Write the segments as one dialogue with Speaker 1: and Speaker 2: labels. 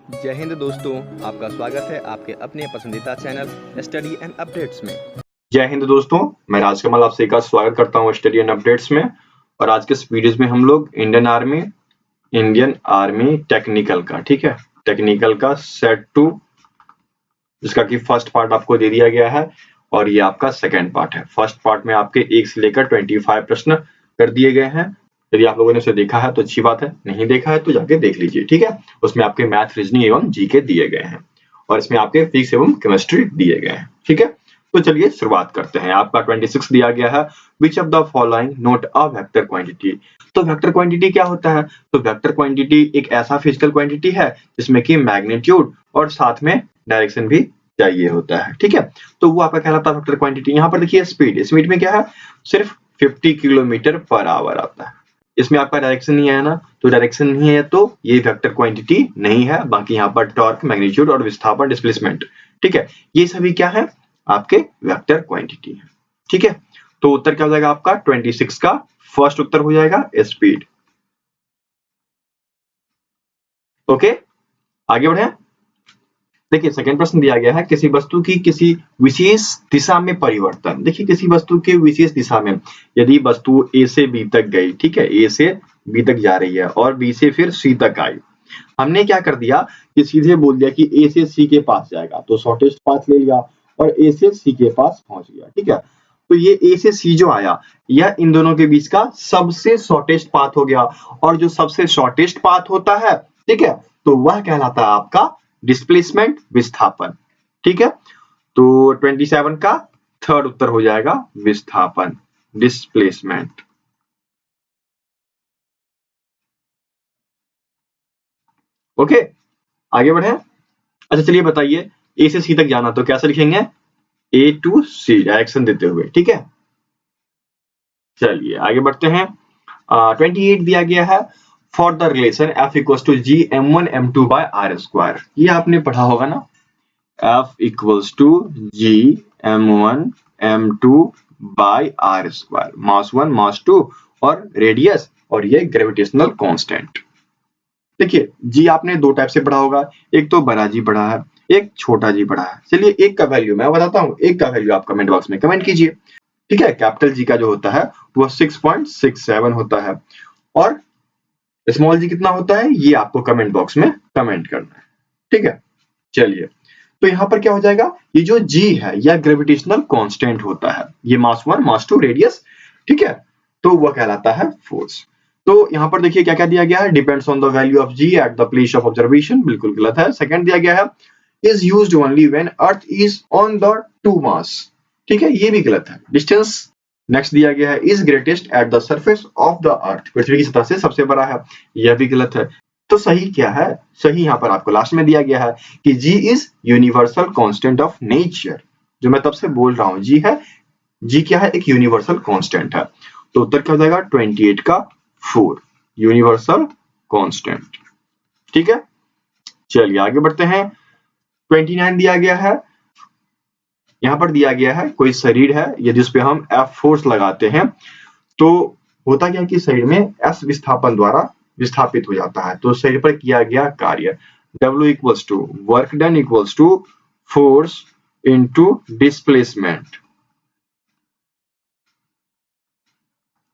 Speaker 1: जय हिंद दोस्तों, आपका स्वागत है आपके अपने पसंदीदा चैनल स्टडी एंड अपडेट्स में।
Speaker 2: जय हिंद दोस्तों, मैं राजकमल आपसे एक बार स्वागत करता हूं स्टडी एंड अपडेट्स में। और आज के इस वीडियोस में हम लोग इंडियन आर्मी टेक्निकल का, ठीक है, टेक्निकल का सेट 2 जिसका कि फर्स्ट पार्ट आपको दे दिया गया है और ये आपका सेकंड पार्ट है। फर्स्ट पार्ट में आपके 1 से लेकर 25 प्रश्न कर दिए गए हैं। यदि आप लोगों ने उसे देखा है तो अच्छी बात है, नहीं देखा है तो जाके देख लीजिए, ठीक है। उसमें आपके मैथ, रीजनिंग एवं जीके दिए गए हैं और इसमें आपके फिजिक्स एवं केमिस्ट्री दिए गए हैं, ठीक है। तो चलिए शुरुआत करते हैं। आपका 26 दिया गया है, which of the following note a vector quantity. तो वेक्टर क्वांटिटी क्या होता है? तो वेक्टर क्वांटिटी एक ऐसा फिजिकल क्वांटिटी है जिसमें कि मैग्नीट्यूड और साथ में डायरेक्शन भी चाहिए होता है, ठीक है। तो वो आपका कहलाता है वेक्टर क्वांटिटी। यहाँ पर देखिए स्पीड में क्या है, सिर्फ 50 किलोमीटर पर आवर आता है। इसमें आपका डायरेक्शन नहीं आया ना, तो डायरेक्शन नहीं है तो ये वेक्टर क्वांटिटी नहीं है। बाकी यहाँ पर टॉर्क, मैग्नीट्यूड और विस्थापन, डिस्प्लेसमेंट, ठीक है, ये सभी क्या है, आपके वेक्टर क्वांटिटी है, ठीक है। तो उत्तर क्या हो जाएगा आपका 26 का फर्स्ट उत्तर हो जाएगा स्पीड। ओके, आगे बढ़े। देखिए सेकंड प्रश्न दिया गया है, किसी वस्तु की किसी विशेष दिशा में परिवर्तन। देखिए किसी वस्तु के विशेष दिशा में, यदि वस्तु ए से बी तक गई, ठीक है, ए से बी तक जा रही है और बी से फिर सी तक आई, हमने क्या कर दिया कि सीधे बोल दिया कि ए से सी के पास जाएगा, तो शॉर्टेस्ट पाथ ले लिया और ए से सी के पास पहुंच गया, ठीक है। तो ये ए से सी जो आया, यह इन दोनों के बीच का सबसे शॉर्टेस्ट पाथ हो गया और जो सबसे शॉर्टेस्ट पाथ होता है, ठीक है, तो वह कहलाता है आपका डिस्प्लेसमेंट, विस्थापन, ठीक है। तो 27 का थर्ड उत्तर हो जाएगा विस्थापन, डिस्प्लेसमेंट। ओके, आगे बढ़े। अच्छा चलिए बताइए, ए से सी तक जाना तो कैसे लिखेंगे, ए टू सी डायरेक्शन देते हुए, ठीक है। चलिए आगे बढ़ते हैं। 28 दिया गया है, for the relation F equals to G m1 m2 by R square. ये आपने पढ़ा होगा ना, F equals to G m1 m2 by R square, mass 1 mass 2 और रेडियस, और ये ग्रेविटेशनल कांस्टेंट। देखिए जी आपने दो टाइप से पढ़ा होगा, एक तो बड़ा जी पढ़ा है, एक छोटा जी पढ़ा है। चलिए एक का वैल्यू मैं बताता हूँ, एक का वैल्यू आप कमेंट बॉक्स में कमेंट कीजिए, ठीक है। कैपिटल जी का जो होता है वो 6.67 होता है और स्मॉल जी कितना होता है, ये आपको कमेंट बॉक्स में कमेंट करना है, ठीक है। चलिए तो यहाँ पर क्या हो जाएगा, ये जो जी है यह ग्रेविटेशनल कांस्टेंट होता है, ये मास 1 मास 2 रेडियस, ठीक है, तो वह कहलाता है फोर्स। तो यहाँ पर देखिए क्या क्या दिया गया है, depends on the value of g at the place of observation, बिल्कुल गलत है। सेकंड दिया गया है, is used only when earth is on the two mass, ठीक है, ये भी गलत है। डिस्टेंस नेक्स्ट दिया गया है, is greatest at the surface of the earth, पृथ्वी की सतह से सबसे बड़ा है, यह भी गलत है। तो सही क्या है, सही यहाँ पर आपको लास्ट में दिया गया है कि G is universal constant of nature. जो मैं तब से बोल रहा हूँ, जी है, जी क्या है, एक यूनिवर्सल कांस्टेंट है। तो उत्तर क्या हो जाएगा 28 का 4, यूनिवर्सल कांस्टेंट, ठीक है। चलिए आगे बढ़ते हैं। 29 दिया गया है, यहाँ पर दिया गया है कोई शरीर है, यदि उस पर हम एफ फोर्स लगाते हैं तो होता क्या है कि शरीर में एस विस्थापन द्वारा विस्थापित हो जाता है। तो शरीर पर किया गया कार्य W equals to work done equals to force into displacement.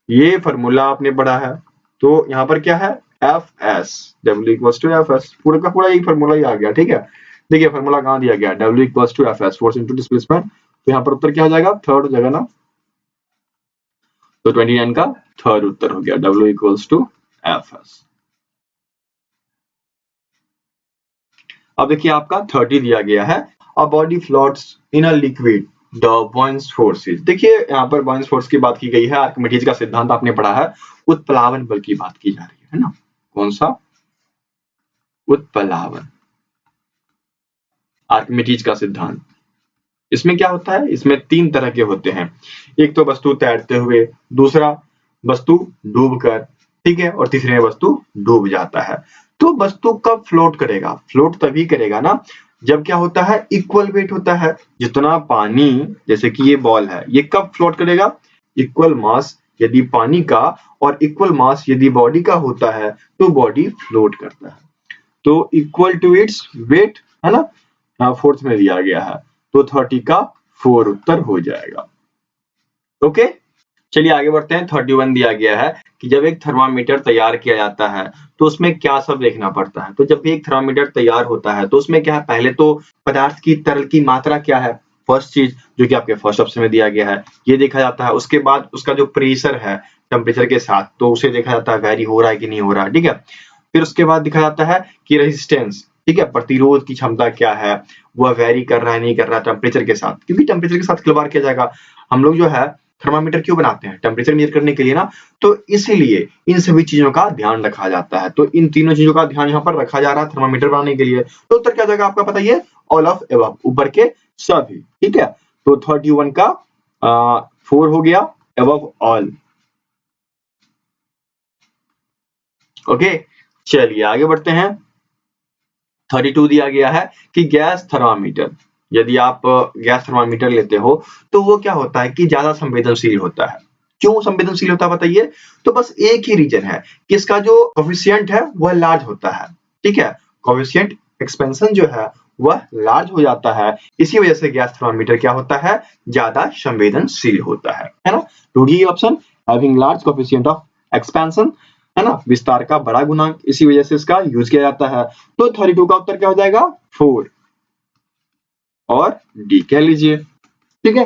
Speaker 2: ये फॉर्मूला आपने पढ़ा है, तो यहाँ पर क्या है, F S, W equals to F S, पूरा का पूरा एक फॉर्मूला ही आ गया, ठीक है। देखिए फॉर्मूला कहाँ दिया गया, W equals to F S, force into displacement. तो यहाँ पर उत्तर क्या हो जाएगा, थर्ड हो जाएगा ना, तो 29 का थर्ड उत्तर हो गया W equals to F S. अब देखिए आपका 30 दिया गया है, a body floats in a liquid the buoyance forces. देखिए यहाँ पर बॉयंस फोर्स की बात की गई है, आर्किमिडीज का सिद्धांत आपने पढ़ा है, उत्प्लावन बल की बात की जा रही है ना, कौन सा, उत्प्लावन, आर्किमिडीज का सिद्धांत। इसमें क्या होता है, इसमें तीन तरह के होते हैं, एक तो वस्तु तैरते हुए, दूसरा वस्तु डूबकर, ठीक है, और तीसरे में वस्तु डूब जाता है। तो वस्तु कब फ्लोट करेगा, फ्लोट तभी करेगा ना जब क्या होता है, इक्वल वेट होता है। जितना पानी, जैसे कि ये बॉल है, ये कब फ्लोट करेगा, इक्वल मास यदि पानी का और इक्वल मास यदि बॉडी का होता है तो बॉडी फ्लोट करता है। तो इक्वल टू इट्स वेट, है ना, फोर्थ में दिया गया है, तो 30 का 4 उत्तर हो जाएगा। ओके, चलिए आगे बढ़ते हैं। 31 दिया गया है कि जब एक थर्मामीटर तैयार किया जाता है तो उसमें क्या सब देखना पड़ता है। तो जब भी एक थर्मामीटर तैयार होता है तो उसमें क्या है, पहले तो पदार्थ की तरल की मात्रा क्या है, फर्स्ट चीज जो कि आपके फर्स्ट ऑप्शन में दिया गया है, ये देखा जाता है। उसके बाद उसका जो प्रेशर है टेम्परेचर के साथ, तो उसे देखा जाता है वेरी हो रहा है कि नहीं हो रहा है, ठीक है। फिर उसके बाद देखा जाता है कि रेजिस्टेंस, ठीक है, प्रतिरोध की क्षमता क्या है, वह वेरी कर रहा है नहीं कर रहा है टेम्परेचर के साथ, क्योंकि टेम्परेचर के साथ खिलवाड़ किया जाएगा। हम लोग जो है थर्मामीटर क्यों बनाते हैं, टेम्परेचर मेजर करने के लिए ना, तो इसलिए इन सभी चीजों का ध्यान रखा जाता है। तो इन तीनों चीजों का ध्यान यहाँ पर रखा जा रहा है थर्मामीटर बनाने के लिए। तो उत्तर क्या जाएगा आपका पता है, ऑल ऑफ एबव, ऊपर के सभी, ठीक है। तो 31 का 4 हो गया, एबव ऑल। ओके, चलिए आगे बढ़ते हैं। 32 दिया गया है कि गैस थर्मामीटर, यदि आप गैस थर्मामीटर लेते हो तो वो क्या होता है कि ज्यादा संवेदनशील होता है। क्यों संवेदनशील होता है बताइए। तो बस एक ही रीजन है कि इसका जो कोफिशिएंट है वह लार्ज होता है, ठीक है। कोफिशिएंट एक्सपेंशन जो है वह लार्ज हो जाता है, इसी वजह से गैस थर्मामीटर क्या होता है, ज्यादा संवेदनशील होता है ना। ढूंढिए option, having large coefficient of expansion, है ना, विस्तार का बड़ा गुणांक, इसी वजह से इसका यूज किया जाता है। तो 32 का उत्तर क्या हो जाएगा, 4 और डी कह लीजिए, ठीक है।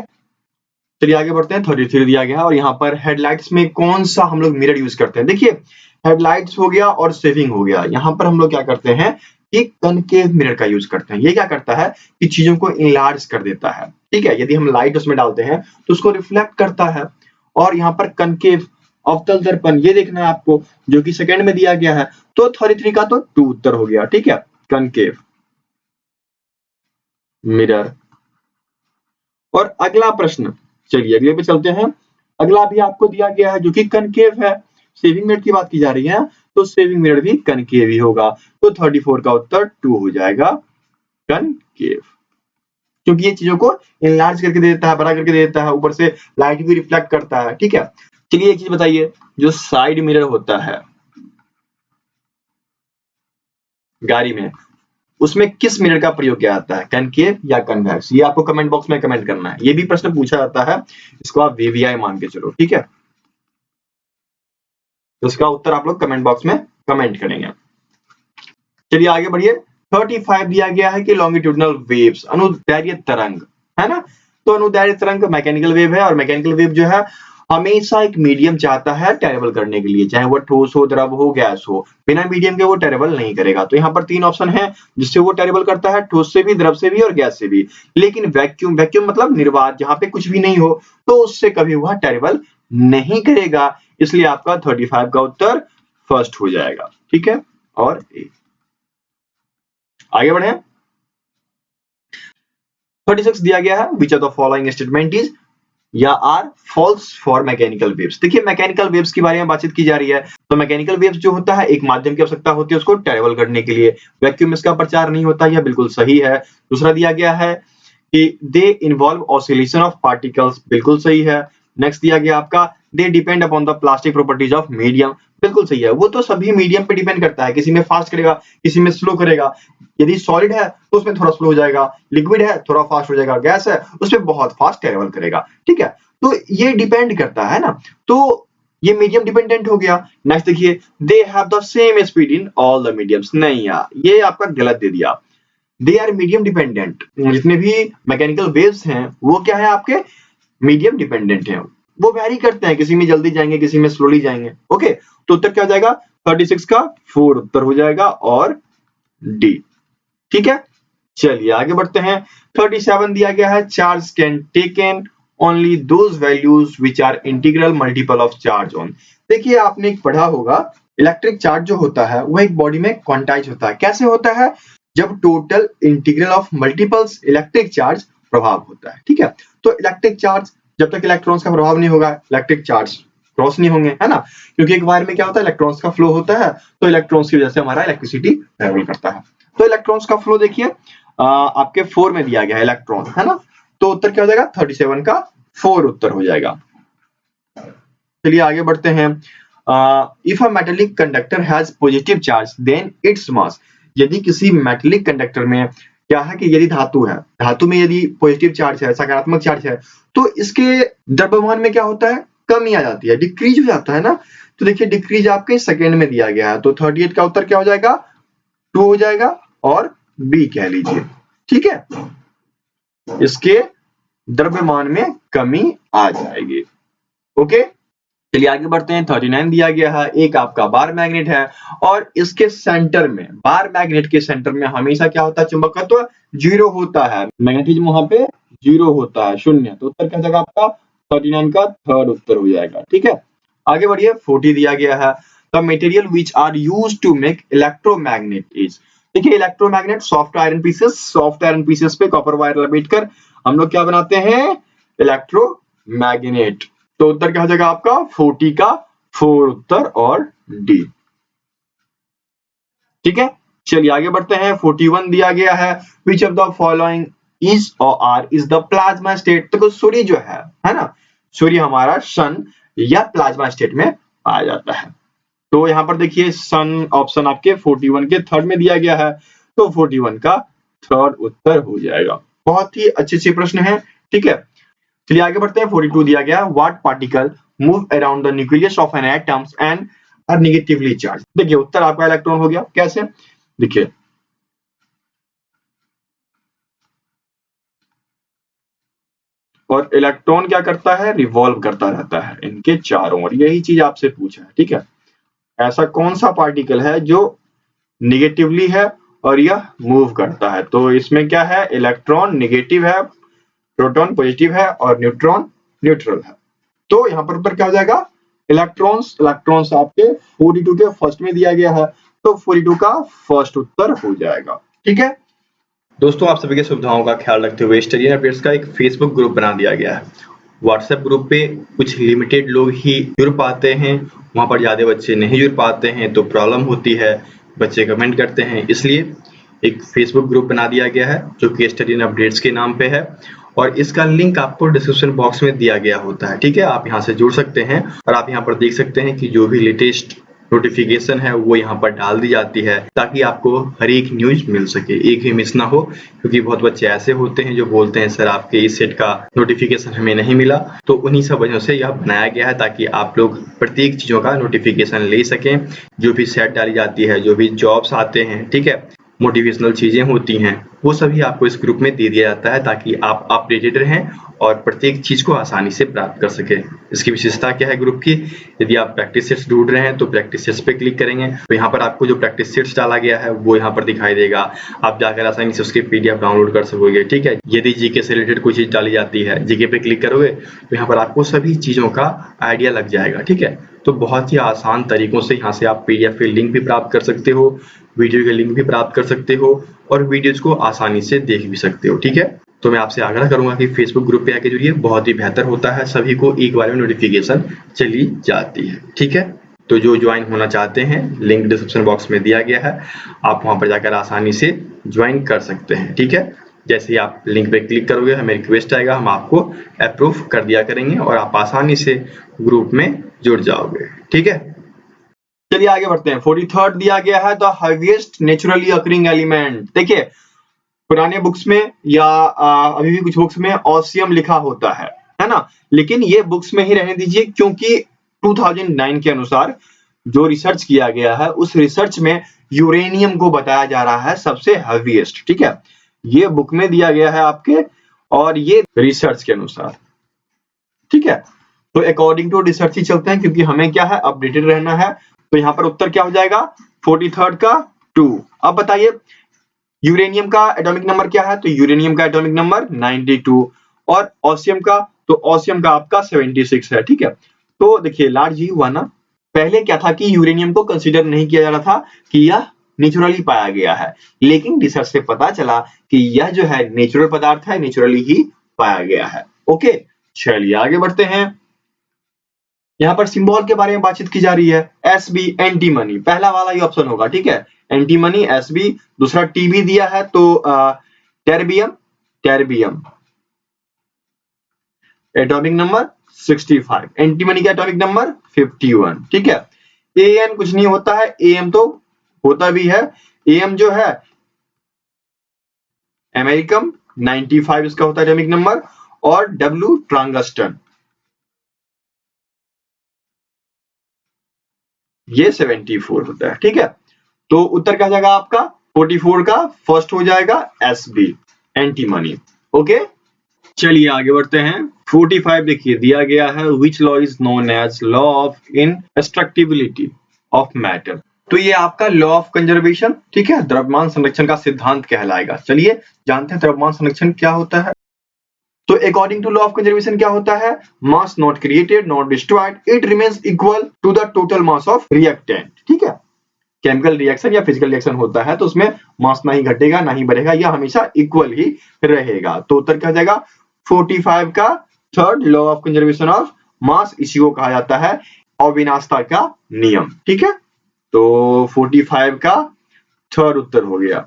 Speaker 2: चलिए आगे बढ़ते हैं। 33 दिया गया और यहाँ पर हेडलाइट्स में कौन सा हम लोग मिरर यूज करते हैं। देखिए हेडलाइट्स हो गया और सेविंग हो गया, यहाँ पर हम लोग क्या करते हैं कि कनकेव मिरर का यूज करते हैं। ये क्या करता है कि चीजों को इनलार्ज कर देता है, ठीक है। यदि हम लाइट उसमें डालते हैं तो उसको रिफ्लेक्ट करता है। और यहाँ पर कनकेव अवतल दर्पण, ये देखना है आपको, जो कि सेकंड में दिया गया है। तो 33 का तो 2 उत्तर हो गया, ठीक है, कनकेव मिरर। और अगला प्रश्न, चलिए अगले पे चलते हैं। अगला भी आपको दिया गया है जो कि कनकेव है, सेविंग मिरर की बात की जा रही है, तो सेविंग मिरर भी कनकेव ही होगा। तो 34 का उत्तर 2 हो जाएगा, कनकेव, क्योंकि ये चीजों को इनलार्ज करके दे देता है, बड़ा करके दे देता है, ऊपर से लाइट भी रिफ्लेक्ट करता है, ठीक है। चलिए एक चीज बताइए, जो साइड मिरर होता है गाड़ी में, उसमें किस मिरर का प्रयोग किया जाता है, कनकेव या कन्वेक्स। ये आपको कमेंट बॉक्स में कमेंट करना है। ये भी प्रश्न पूछा जाता है, इसको आप वीवीआई मान के चलो, ठीक है। तो इसका उत्तर आप लोग कमेंट बॉक्स में कमेंट करेंगे। चलिए आगे बढ़िए। 35 दिया गया है कि लॉन्गिट्यूडनल वेव्स, अनुदैर्घ्य तरंग, है ना। तो अनुदैर्घ्य तरंग मैकेनिकल वेव है, और मैकेनिकल वेव जो है हमेशा एक मीडियम चाहता है ट्रेवल करने के लिए, चाहे वो ठोस हो, द्रव हो, गैस हो, बिना मीडियम के वो ट्रेवल नहीं करेगा। तो यहाँ पर 3 ऑप्शन है जिससे वो ट्रेवल करता है, ठोस से भी, द्रव से भी और गैस से भी। लेकिन वैक्यूम, वैक्यूम मतलब निर्वात, जहां पे कुछ भी नहीं हो, तो उससे कभी वह ट्रेवल नहीं करेगा। इसलिए आपका 35 का उत्तर फर्स्ट हो जाएगा, ठीक है। और आगे बढ़े। 36 दिया गया है, which of the following statement is या are false for mechanical waves. देखिए मैकेनिकल वेव्स के बारे में बातचीत की जा रही है। तो मैकेनिकल वेव्स जो होता है एक माध्यम की आवश्यकता होती है उसको ट्रेवल करने के लिए, वैक्यूम इसका प्रचार नहीं होता, यह बिल्कुल सही है। दूसरा दिया गया है कि they involve oscillation of particles, बिल्कुल सही है। नेक्स्ट दिया गया आपका they depend upon the plastic properties of medium, बिल्कुल सही है। वो तो सभी मीडियम पे डिपेंड करता है, किसी में फास्ट करेगा, किसी में स्लो करेगा। यदि सॉलिड है तो उसमें थोड़ा स्लो हो जाएगा, लिक्विड है थोड़ा फास्ट हो जाएगा, गैस है उसमें बहुत फास्ट ट्रेवल करेगा, ठीक है। तो ये डिपेंड करता है ना, तो ये मीडियम डिपेंडेंट हो गया। नेक्स्ट देखिए, they have the same speed in all the mediums, नहीं यार ये आपका गलत दे दिया। दे आर मीडियम डिपेंडेंट, जितने भी मैकेनिकल वेव्स हैं वो क्या है आपके मीडियम डिपेंडेंट हैं, वो वैरी करते हैं, किसी में जल्दी जाएंगे, किसी में स्लोली जाएंगे। ओके, तो उत्तर क्या हो जाएगा, 36 का 4 उत्तर हो जाएगा और डी, ठीक है। चलिए आगे बढ़ते हैं। 37 दिया गया है, charge can taken only those values which are integral multiple of charge on. देखिए आपने एक पढ़ा होगा, इलेक्ट्रिक चार्ज जो होता है वो एक बॉडी में क्वांटाइज होता है। कैसे होता है, जब total integral of multiples electric charge प्रभाव होता है, ठीक है। तो इलेक्ट्रिक चार्ज, जब तक इलेक्ट्रॉन्स का प्रभाव नहीं होगा इलेक्ट्रिक चार्ज क्रॉस नहीं होंगे, है ना, क्योंकि एक वायर में क्या होता है इलेक्ट्रॉन्स का फ्लो होता है, तो इलेक्ट्रॉन्स की वजह से हमारा इलेक्ट्रिसिटी ट्रेवल करता है। तो इलेक्ट्रॉन्स का फ्लो देखिए आपके 4 में दिया गया है इलेक्ट्रॉन, है ना, तो उत्तर क्या हो जाएगा, 37 का 4 उत्तर हो जाएगा। चलिए आगे बढ़ते हैं। If a metallic conductor has positive charge then its mass, यदि किसी मेटेलिक कंडक्टर में क्या है कि यदि धातु में यदि पॉजिटिव चार्ज है, सकारात्मक चार्ज है, तो इसके द्रव्यमान में क्या होता है, कमी आ जाती है, डिक्रीज हो जाता है ना। तो देखिए डिक्रीज आपके सेकंड में दिया गया है, तो 38 का उत्तर क्या हो जाएगा, 2 हो जाएगा और बी कह लीजिए। ठीक है, इसके द्रव्यमान में कमी आ जाएगी। ओके, चलिए आगे बढ़ते हैं। 39 दिया गया है, एक आपका बार मैग्नेट है और इसके सेंटर में, बार मैग्नेट के सेंटर में हमेशा क्या होता है, चुंबकत्व 0 होता है, मैग्नेटिज्म वहां पे 0 होता है, शून्य। तो उत्तर क्या जाएगा आपका 39 का थर्ड उत्तर हो जाएगा। ठीक है, आगे बढ़िए। 40 दिया गया है, the material which are used to make electromagnet is. देखिए इलेक्ट्रोमैग्नेट सॉफ्ट आयरन पीसेस पे कॉपर वायर लपेटकर हम लोग क्या बनाते हैं, इलेक्ट्रोमैग्नेट। तो उत्तर क्या हो जाएगा आपका 40 का 4 उत्तर और डी। ठीक है, चलिए आगे बढ़ते हैं। 41 दिया गया है, which of the following is और are is the plasma state. तो सूर्य जो है ना, सूर्य हमारा सन या प्लाज्मा स्टेट में पाया जाता है। तो यहां पर देखिए सन ऑप्शन आपके 41 के थर्ड में दिया गया है, तो 41 का थर्ड उत्तर हो जाएगा। बहुत ही अच्छे प्रश्न है। ठीक है, चलिए आगे बढ़ते हैं। 42 दिया गया, what particle move around the nucleus of an atoms and are negatively charge. देखिए उत्तर आपका इलेक्ट्रॉन हो गया। कैसे, देखिए और इलेक्ट्रॉन क्या करता है, रिवॉल्व करता रहता है इनके चारों ओर, यही चीज आपसे पूछा है। ठीक है, ऐसा कौन सा पार्टिकल है जो निगेटिवली है और यह मूव करता है। तो इसमें क्या है, इलेक्ट्रॉन निगेटिव है, प्रोटॉन पॉजिटिव है और न्यूट्रॉन न्यूट्रल है। तो यहाँ पर उत्तर क्या हो जाएगा, इलेक्ट्रॉन्स आपके 42 के फर्स्ट में दिया गया है, तो 42 का फर्स्ट उत्तर हो जाएगा। ठीक है
Speaker 1: दोस्तों, आप सभी की सुविधाओं का ख्याल रखते हुए स्टडी अपडेट्स का एक फेसबुक ग्रुप बना दिया गया है। व्हाट्सएप ग्रुप पे कुछ लिमिटेड लोग ही जुड़ पाते हैं, वहां पर ज़्यादा बच्चे नहीं जुड़ पाते हैं तो प्रॉब्लम होती है, बच्चे कमेंट करते हैं। इसलिए एक फेसबुक ग्रुप बना दिया गया है जो कि स्टडी अपडेट्स के नाम पे है, और इसका लिंक आपको डिस्क्रिप्शन बॉक्स में दिया गया होता है। ठीक है, आप यहाँ से जुड़ सकते हैं और आप यहाँ पर देख सकते हैं कि जो भी लेटेस्ट नोटिफिकेशन है वो यहाँ पर डाल दी जाती है, ताकि आपको हर एक न्यूज मिल सके, एक भी मिस ना हो। क्योंकि बहुत बच्चे ऐसे होते हैं जो बोलते हैं सर आपके इस सेट का नोटिफिकेशन हमें नहीं मिला, तो उन्हीं सब वजह से यह बनाया गया है ताकि आप लोग प्रत्येक चीजों का नोटिफिकेशन ले सकें। जो भी सेट डाली जाती है, जो भी जॉब्स आते हैं, ठीक है, मोटिवेशनल चीजें होती हैं, वो सभी आपको इस ग्रुप में दे दिया जाता है ताकि आप अपडेटेड रहें और प्रत्येक चीज को आसानी से प्राप्त कर सके। इसकी विशेषता क्या है ग्रुप की, यदि आप प्रैक्टिस सेट्स ढूंढ रहे हैं तो प्रैक्टिस सेट्स पे क्लिक करेंगे तो यहाँ पर आपको जो प्रैक्टिस सेट्स डाला गया है वो यहाँ पर दिखाई देगा। आप जाकर आसानी से उसके पीडीएफ डाउनलोड कर सकोगे। ठीक है, यदि जीके से रिलेटेड कोई चीज डाली जाती है, जीके पे क्लिक करोगे तो यहाँ पर आपको सभी चीजों का आइडिया लग जाएगा। ठीक है, तो बहुत ही आसान तरीकों से यहाँ से आप पीडीएफ के लिंक भी प्राप्त कर सकते हो, वीडियो के लिंक भी प्राप्त कर सकते हो और वीडियोज को आसानी से देख भी सकते हो। ठीक है, तो मैं आपसे आग्रह करूंगा कि फेसबुक ग्रुप पे आके जुड़िए, बहुत ही बेहतर होता है, सभी को एक बार में नोटिफिकेशन चली जाती है। ठीक है, तो जो ज्वाइन होना चाहते हैं लिंक डिस्क्रिप्शन बॉक्स में दिया गया है, आप वहां पर जाकर आसानी से ज्वाइन कर सकते हैं। ठीक है, जैसे ही आप लिंक पे क्लिक करोगे हमें रिक्वेस्ट आएगा, हम आपको अप्रूव कर दिया करेंगे और आप आसानी से ग्रुप में जुड़ जाओगे। ठीक है,
Speaker 2: चलिए आगे बढ़ते हैं। 43 दिया गया है, the highest naturally occurring element. देखिए पुराने बुक्स में या अभी भी कुछ बुक्स में ऑसियम लिखा होता है ना, लेकिन ये बुक्स में ही रहने दीजिए क्योंकि 2009 के अनुसार जो रिसर्च किया गया है उस रिसर्च में यूरेनियम को बताया जा रहा है सबसे हैवीएस्ट। ठीक है, ये बुक में दिया गया है आपके और ये रिसर्च के अनुसार। ठीक है, तो अकॉर्डिंग टू रिसर्च ही चलते हैं क्योंकि हमें क्या है, अपडेटेड रहना है। तो यहाँ पर उत्तर क्या हो जाएगा, 43 का 2। अब बताइए यूरेनियम का एटॉमिक नंबर क्या है, तो यूरेनियम का एटॉमिक नंबर 92 और ऑसियम का, तो ऑसियम का आपका 76 है। ठीक है, तो देखिए लार्ज ही हुआ ना। पहले क्या था कि यूरेनियम को कंसीडर नहीं किया जा रहा था कि यह नेचुरली पाया गया है, लेकिन रिसर्च से पता चला कि यह जो है नेचुरल पदार्थ है, नेचुरली ही पाया गया है। ओके, चलिए आगे बढ़ते हैं। यहाँ पर सिंबल के बारे में बातचीत की जा रही है। एसबी एंटी मनी, पहला वाला ही ऑप्शन होगा। ठीक है, एंटी मनी एसबी, दूसरा टीबी दिया है तो टेरबियम एटॉमिक नंबर 65, एंटी मनी का एटॉमिक नंबर 51। ठीक है, एएन कुछ नहीं होता है, एएम तो होता भी है एम जो है अमेरिकम 95 इसका होता है एटॉमिक नंबर, और डब्ल्यू टंगस्टन ये 74 होता है। ठीक है, तो उत्तर क्या जाएगा आपका 44 का फर्स्ट हो जाएगा एस बी, एंटीमनी। ओके, चलिए आगे बढ़ते हैं। 45 देखिए दिया गया है, which law is known as law of indestructibility of matter. तो ये आपका लॉ ऑफ कंजर्वेशन, ठीक है, द्रव्यमान संरक्षण का सिद्धांत कहलाएगा। चलिए जानते हैं द्रव्यमान संरक्षण क्या होता है। तो according to law of conservation क्या होता है, mass not created not destroyed, it remains equal to the total mass of reactant. ठीक है, केमिकल रिएक्शन या फिजिकल रिएक्शन होता है तो उसमें मास ना ही घटेगा ना ही बढ़ेगा, यह हमेशा इक्वल ही रहेगा। तो उत्तर क्या जाएगा 45 का third, law of conservation of mass, इसी को कहा जाता है अविनाशता का नियम। ठीक है, तो 45 का थर्ड उत्तर हो गया।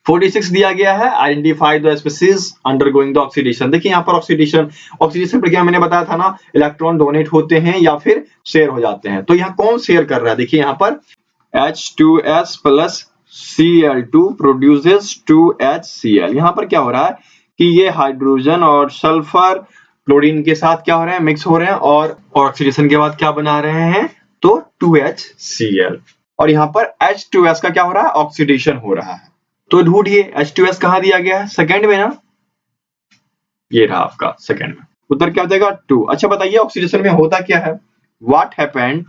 Speaker 2: 46 दिया गया है, identify the species undergoing the oxidation. देखिए यहाँ पर ऑक्सीडेशन प्रक्रिया मैंने बताया था ना, इलेक्ट्रॉन डोनेट होते हैं या फिर शेयर हो जाते हैं। तो यहाँ कौन शेयर कर रहा है, देखिए यहाँ पर H2S plus Cl2 produces 2HCl। यहाँ पर क्या हो रहा है कि ये हाइड्रोजन और सल्फर क्लोरीन के साथ क्या हो रहे हैं, मिक्स हो रहे हैं, और ऑक्सीडेशन के बाद क्या बना रहे हैं, तो 2HCl। और यहाँ पर H2S का क्या हो रहा है, ऑक्सीडेशन हो रहा है। तो ढूंढिए H2S कहाँ दिया गया है, सेकंड में ना, ये रहा आपका सेकंड में। उत्तर क्या हो जाएगा 2। अच्छा बताइए ऑक्सीडेशन में होता क्या है, व्हाट हैपेंड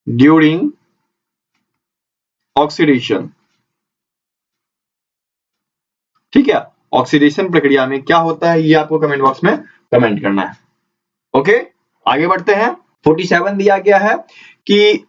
Speaker 2: ड्यूरिंग ऑक्सीडेशन। ठीक है, ऑक्सीडेशन प्रक्रिया में क्या होता है, ये आपको कमेंट बॉक्स में कमेंट करना है। ओके, आगे बढ़ते हैं। 47 दिया गया है कि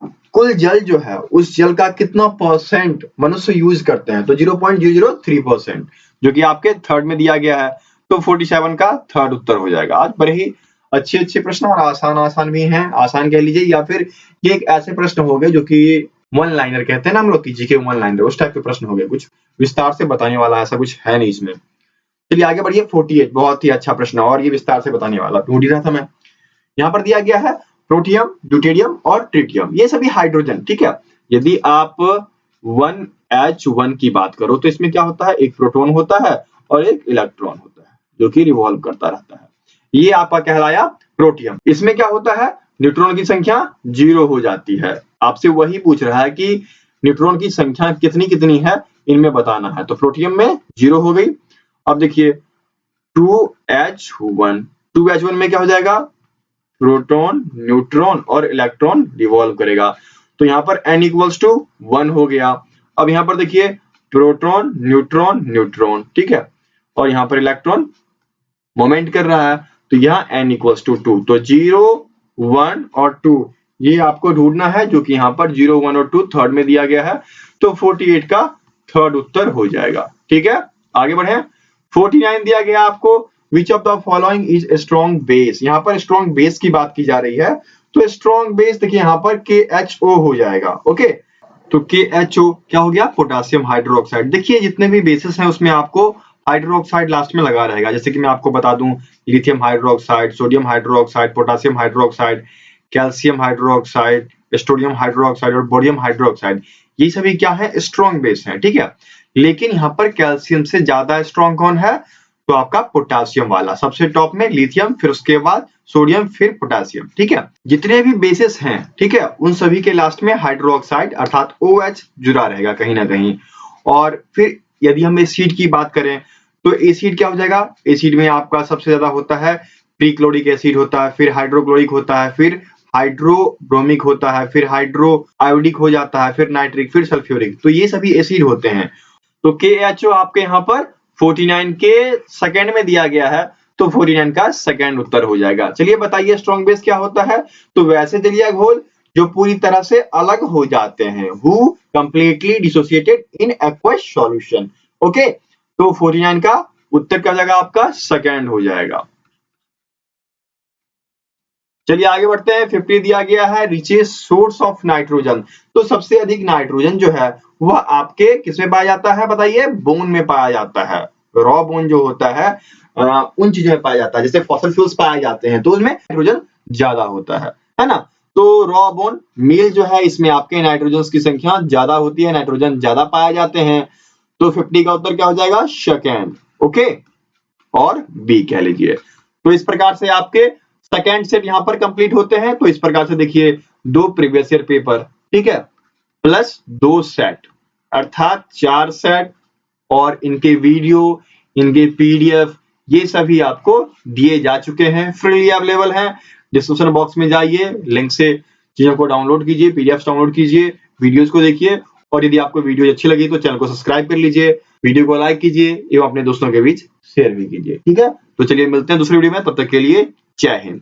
Speaker 2: कुल जल जो है उस जल का कितना परसेंट मनुष्य यूज करते हैं, तो 0.003%, जो कि आपके थर्ड में दिया गया है। तो 47 का थर्ड उत्तर हो जाएगा। आज बड़े ही अच्छे प्रश्न और आसान भी हैं, आसान कह लीजिए, या फिर ये एक ऐसे प्रश्न हो गए जो कि वन लाइनर कहते हैं ना हम लोग की जीके वन लाइनर, उस टाइप के प्रश्न हो गए, कुछ विस्तार से बताने वाला ऐसा कुछ है नहीं इसमें। चलिए आगे बढ़िए। 48 बहुत ही अच्छा प्रश्न और ये विस्तार से बताने वाला, ढूंढ ही रहा था मैं। यहाँ पर दिया गया है प्रोटियम, ड्यूटेरियम और ट्रिटियम, ये सभी हाइड्रोजन। ठीक है, यदि आप 1H1 की बात करो तो इसमें क्या होता है, एक प्रोटॉन होता है और एक इलेक्ट्रॉन होता है जो कि रिवॉल्व करता रहता है, ये आपका कहलाया प्रोटियम। इसमें क्या होता है, न्यूट्रॉन की संख्या 0 हो जाती है। आपसे वही पूछ रहा है कि न्यूट्रॉन की संख्या कितनी कितनी है इनमें बताना है, तो प्रोटियम में 0 हो गई। अब देखिए 2H1 में क्या हो जाएगा, प्रोटॉन, न्यूट्रॉन और इलेक्ट्रॉन रिवॉल्व करेगा, तो यहाँ पर n इक्वल्स टू 1 हो गया। अब यहाँ पर देखिए प्रोटॉन न्यूट्रॉन न्यूट्रॉन, ठीक है, और यहाँ पर इलेक्ट्रॉन मोमेंट कर रहा है, तो यहाँ n इक्वल्स टू 2, तो 0 1 और 2 ये आपको ढूंढना है, जो कि यहाँ पर 0 1 और 2 थर्ड में दिया गया है। तो 48 का थर्ड उत्तर हो जाएगा। ठीक है, आगे बढ़े। 49 दिया गया आपको, विच of the following is strong base. यहाँ पर स्ट्रॉन्ग बेस की बात की जा रही है, तो स्ट्रॉन्ग बेस देखिए यहाँ पर KHO हो जाएगा। ओके, तो KHO क्या हो गया, पोटासियम हाइड्रोक्साइड। देखिए जितने भी बेसिस हैं उसमें आपको हाइड्रोक्साइड लास्ट में लगा रहेगा, जैसे कि मैं आपको बता दूं, lithium hydroxide, sodium hydroxide, potassium hydroxide, calcium hydroxide, stadium hydroxide और बोरियम हाइड्रोक्साइड, ये सभी क्या है, स्ट्रॉन्ग बेस है। ठीक है, लेकिन यहाँ पर कैल्शियम से ज्यादा स्ट्रॉन्ग कौन है, तो आपका पोटासियम वाला सबसे टॉप में, लिथियम, फिर उसके बाद सोडियम, फिर पोटासियम। ठीक है, जितने भी बेसिस हैं, ठीक है, उन सभी के लास्ट में हाइड्रोक्साइड अर्थात OH जुड़ा रहेगा कहीं ना कहीं। और फिर यदि हम एसिड की बात करें तो एसिड क्या हो जाएगा, एसिड में आपका सबसे ज्यादा होता है ट्रिक्लोरिक एसिड होता है, फिर हाइड्रोक्लोरिक होता है, फिर हाइड्रोब्रोमिक होता है, फिर हाइड्रो आयोडिक हो जाता है, फिर नाइट्रिक, फिर सल्फ्यूरिक, तो ये सभी एसिड होते हैं। तो KHO आपके यहाँ पर 49 के सेकंड में दिया गया है, तो 49 का सेकंड उत्तर हो जाएगा। चलिए बताइए स्ट्रॉन्ग बेस क्या होता है, तो वैसे जलीय घोल जो पूरी तरह से अलग हो जाते हैं, who completely dissociated in aqueous solution. Okay, तो 49 का उत्तर क्या जाएगा, आपका सेकंड हो जाएगा। चलिए आगे बढ़ते हैं। 50 दिया गया है, रिचेस्ट सोर्स ऑफ नाइट्रोजन। तो सबसे अधिक नाइट्रोजन जो है वह आपके किसमें पाया जाता है, बताइए, बोन में पाया जाता है। रॉ बोन जो होता है उन चीजों में पाया जाता है, जैसे फॉसिल फ्यूल्स पाए जाते हैं तो उसमें नाइट्रोजन ज्यादा होता है ना। तो रॉ बोन मील जो है इसमें आपके नाइट्रोजन की संख्या ज्यादा होती है, नाइट्रोजन ज्यादा पाए जाते हैं, तो 50 का उत्तर क्या हो जाएगा? सेकेंड। ओके, और बी कह लीजिए। तो इस प्रकार से आपके सेकेंड सेट यहां पर कंप्लीट होते हैं। तो इस प्रकार से देखिए 2 प्रीवियस ईयर पेपर, ठीक है, प्लस 2 सेट अर्थात 4 सेट, और इनके वीडियो, इनके पीडीएफ ये सभी आपको दिए जा चुके हैं, फ्रीली अवेलेबल हैं। डिस्क्रिप्शन बॉक्स में जाइए, लिंक से चीजों को डाउनलोड कीजिए, पीडीएफ डाउनलोड कीजिए, वीडियोस को देखिए, और यदि आपको वीडियो अच्छी लगी तो चैनल को सब्सक्राइब कर लीजिए, वीडियो को लाइक कीजिए एवं अपने दोस्तों के बीच शेयर भी कीजिए। ठीक है, तो चलिए मिलते हैं दूसरी वीडियो में, तब तक के लिए जय हिंद।